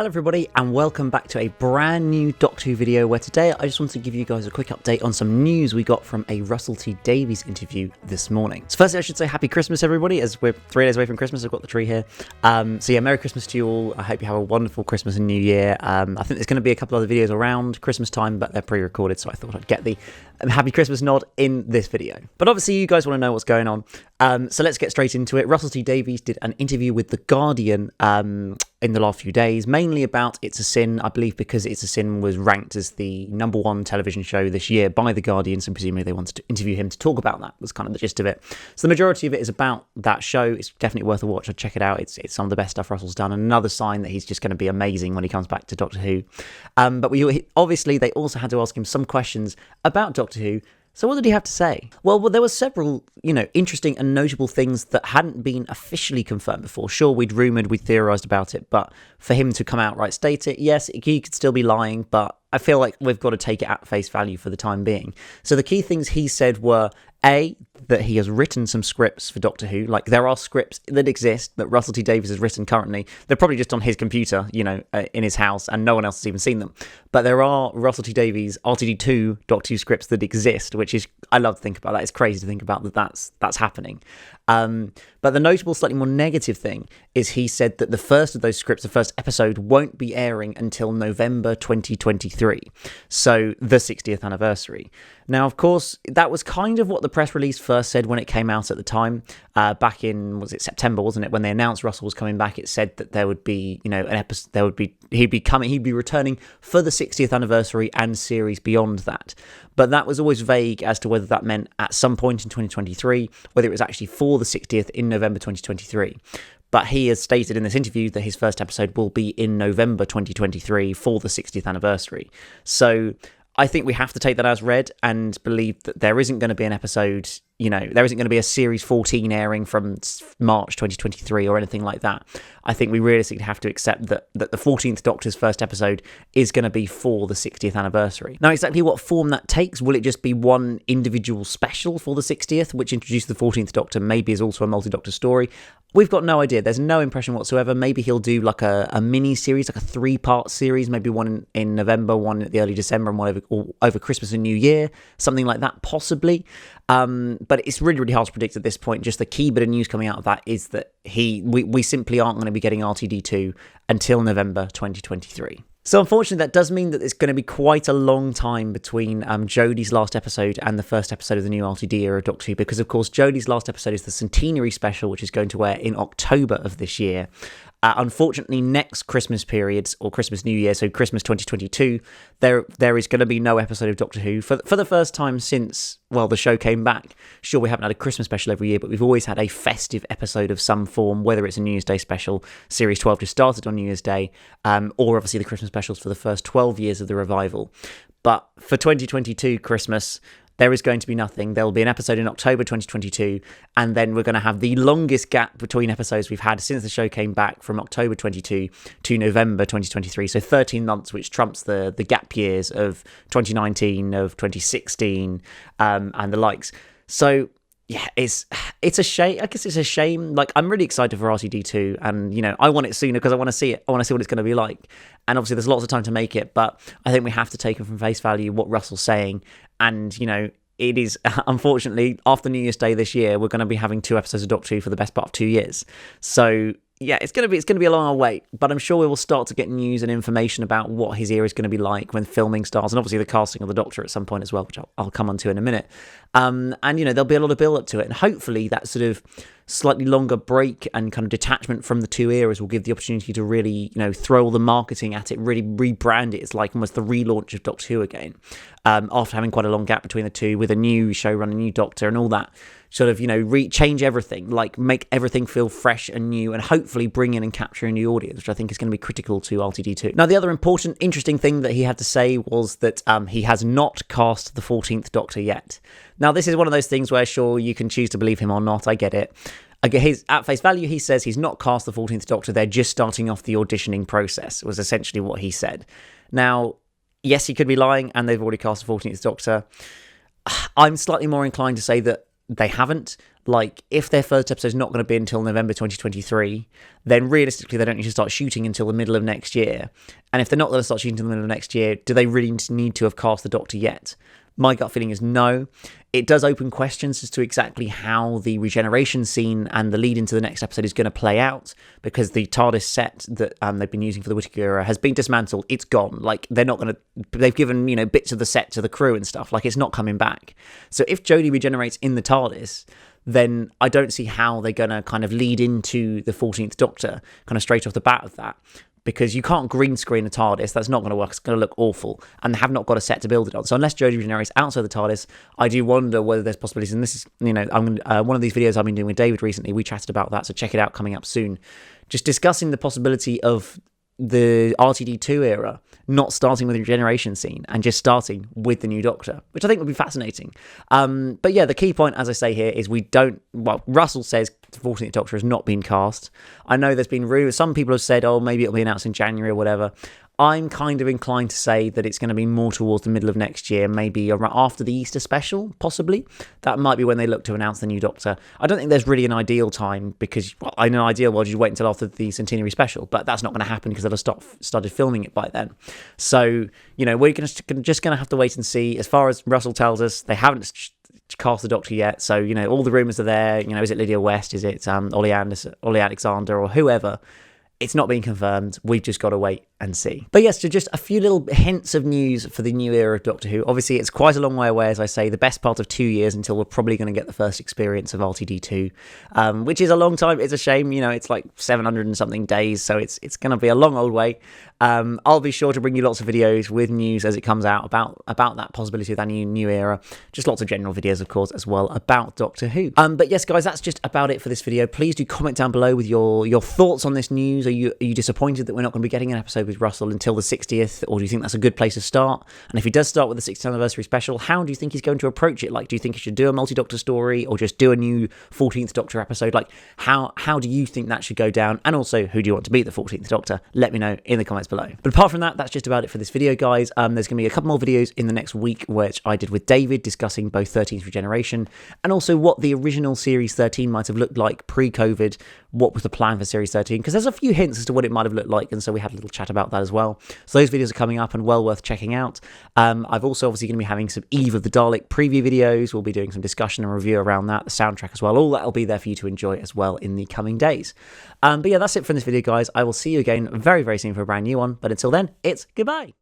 Hello everybody and welcome back to a brand new Doctor Who video where today I just want to give you guys a quick update on some news we got from a Russell T Davies interview this morning. So firstly I should say happy Christmas everybody, as we're 3 days away from Christmas. I've got the tree here. So yeah, Merry Christmas to you all. I hope you have a wonderful Christmas and New Year. I think there's going to be a couple other videos around Christmas time, but they're pre-recorded, so I thought I'd get the happy Christmas nod in this video. But obviously you guys want to know what's going on. So let's get straight into it. Russell T Davies did an interview with The Guardian in the last few days, mainly about It's a Sin, I believe because It's a Sin was ranked as the #1 television show this year by The Guardian, so presumably they wanted to interview him to talk about that. Was kind of the gist of it. So the majority of it is about that show. It's definitely worth a watch. I'd check it out. It's some of the best stuff Russell's done, and another sign that he's just going to be amazing when he comes back to Doctor Who. But obviously they also had to ask him some questions about Doctor Who. So what did he have to say? Well, there were several, interesting and notable things that hadn't been officially confirmed before. Sure, we'd rumoured, we'd theorised about it, but for him to come outright state it, yes, he could still be lying, but I feel like we've got to take it at face value for the time being. So the key things he said were, A, that he has written some scripts for Doctor Who. Like, there are scripts that exist that Russell T Davies has written currently. They're probably just on his computer, in his house, and no one else has even seen them. But there are Russell T Davies RTD2 Doctor Who scripts that exist, which is, I love to think about that. It's crazy to think about that's happening. But the notable, slightly more negative thing is he said that the first of those scripts, the first episode, won't be airing until November 2023. So the 60th anniversary. Now, of course, that was kind of what the press release first said when it came out at the time. Back in, was it September, wasn't it? When they announced Russell was coming back, it said that there would be, an episode, he'd be returning for the 60th anniversary and series beyond that. But that was always vague as to whether that meant at some point in 2023, whether it was actually for the 60th in November 2023. But he has stated in this interview that his first episode will be in November 2023 for the 60th anniversary. So I think we have to take that as read and believe that there isn't going to be an episode, there isn't going to be a Series 14 airing from March 2023 or anything like that. I think we realistically have to accept that the 14th Doctor's first episode is going to be for the 60th anniversary. Now, exactly what form that takes, will it just be one individual special for the 60th, which introduces the 14th Doctor, maybe is also a multi-Doctor story? We've got no idea. There's no impression whatsoever. Maybe he'll do like a mini-series, like a 3-part series, maybe one in November, one at the early December, and one over Christmas and New Year, something like that, possibly. But it's really, really hard to predict at this point. Just the key bit of news coming out of that is that we simply aren't going to be getting RTD2 until November 2023. So unfortunately, that does mean that it's going to be quite a long time between Jodie's last episode and the first episode of the new RTD era Doctor Who, because of course Jodie's last episode is the Centenary special, which is going to air in October of this year. Unfortunately, next Christmas periods, or Christmas New Year, so Christmas 2022, there is going to be no episode of Doctor Who for the first time since, the show came back. Sure, we haven't had a Christmas special every year, but we've always had a festive episode of some form, whether it's a New Year's Day special. Series 12 just started on New Year's Day, or obviously the Christmas specials for the first 12 years of the revival. But for 2022 Christmas, there is going to be nothing. There will be an episode in October 2022, and then we're going to have the longest gap between episodes we've had since the show came back, from October 22 to November 2023. So 13 months, which trumps the gap years of 2019, of 2016, and the likes. So yeah, it's a shame. I guess it's a shame. Like, I'm really excited for RTD2, and I want it sooner because I want to see it. I want to see what it's going to be like. And obviously, there's lots of time to make it, but I think we have to take it from face value what Russell's saying. And it is, unfortunately, after New Year's Day this year, we're going to be having 2 episodes of Doctor Who for the best part of 2 years. So yeah, it's going to be a long wait, but I'm sure we will start to get news and information about what his era is going to be like when filming starts, and obviously the casting of the Doctor at some point as well, which I'll come on to in a minute. And there'll be a lot of build up to it, and hopefully that sort of slightly longer break and kind of detachment from the 2 eras will give the opportunity to really, throw all the marketing at it, really rebrand it. It's like almost the relaunch of Doctor Who again, after having quite a long gap between the two, with a new showrunner, new Doctor, and all that. Sort of, change everything, like make everything feel fresh and new, and hopefully bring in and capture a new audience, which I think is going to be critical to RTD2. Now, the other important, interesting thing that he had to say was that he has not cast the 14th Doctor yet. Now, this is one of those things where, sure, you can choose to believe him or not, I get it. At face value, he says he's not cast the 14th Doctor, they're just starting off the auditioning process, was essentially what he said. Now, yes, he could be lying, and they've already cast the 14th Doctor. I'm slightly more inclined to say that they haven't. Like, if their first episode is not going to be until November 2023, then realistically they don't need to start shooting until the middle of next year. And if they're not going to start shooting until the middle of next year, do they really need to have cast the Doctor yet? My gut feeling is no. It does open questions as to exactly how the regeneration scene and the lead into the next episode is going to play out, because the TARDIS set that they've been using for the Whittaker era has been dismantled. It's gone. Like, they're not going to... They've given, bits of the set to the crew and stuff. Like, it's not coming back. So if Jodie regenerates in the TARDIS, then I don't see how they're going to kind of lead into the 14th Doctor kind of straight off the bat of that. Because you can't green screen a TARDIS. That's not going to work. It's going to look awful. And they have not got a set to build it on. So unless Jodie regenerates outside the TARDIS, I do wonder whether there's possibilities. And this is, one of these videos I've been doing with David recently, we chatted about that. So check it out, coming up soon. Just discussing the possibility of the RTD2 era not starting with the regeneration scene and just starting with the new Doctor, which I think would be fascinating. But yeah, the key point, as I say here, is Russell says the 14th Doctor has not been cast. I know there's been rumours. Some people have said, maybe it'll be announced in January or whatever. I'm kind of inclined to say that it's going to be more towards the middle of next year, maybe after the Easter special, possibly. That might be when they look to announce the new Doctor. I don't think there's really an ideal time, because in an ideal world, you'd wait until after the centenary special, but that's not going to happen because they'll have started filming it by then. So, we're just going to have to wait and see. As far as Russell tells us, they haven't cast the Doctor yet, so, all the rumours are there. Is it Lydia West? Is it Ollie Alexander or whoever? It's not being confirmed. We've just got to wait and see. But yes, so just a few little hints of news for the new era of Doctor Who. Obviously, it's quite a long way away, as I say, the best part of 2 years until we're probably going to get the first experience of RTD2, which is a long time. It's a shame, it's like 700 and something days, so it's going to be a long old way. I'll be sure to bring you lots of videos with news as it comes out about that possibility of that new era. Just lots of general videos, of course, as well about Doctor Who. But yes, guys, that's just about it for this video. Please do comment down below with your thoughts on this news. Are you disappointed that we're not going to be getting an episode with Russell until the 60th, or do you think that's a good place to start? And if he does start with the 60th anniversary special, how do you think he's going to approach it? Like, do you think he should do a multi-Doctor story, or just do a new 14th Doctor episode? Like, how do you think that should go down? And also, who do you want to be the 14th Doctor? Let me know in the comments below. But apart from that, that's just about it for this video, guys. There's going to be a couple more videos in the next week, which I did with David, discussing both 13th Regeneration and also what the original Series 13 might have looked like pre-COVID. What was the plan for Series 13? Because there's a few hints as to what it might have looked like, and so we had a little chat about that as well. So those videos are coming up and well worth checking out. I've also obviously going to be having some Eve of the Dalek preview videos. We'll be doing some discussion and review around that, the soundtrack as well. All that will be there for you to enjoy as well in the coming days. But yeah, that's it for this video, guys. I will see you again very, very soon for a brand new one. But until then, it's goodbye.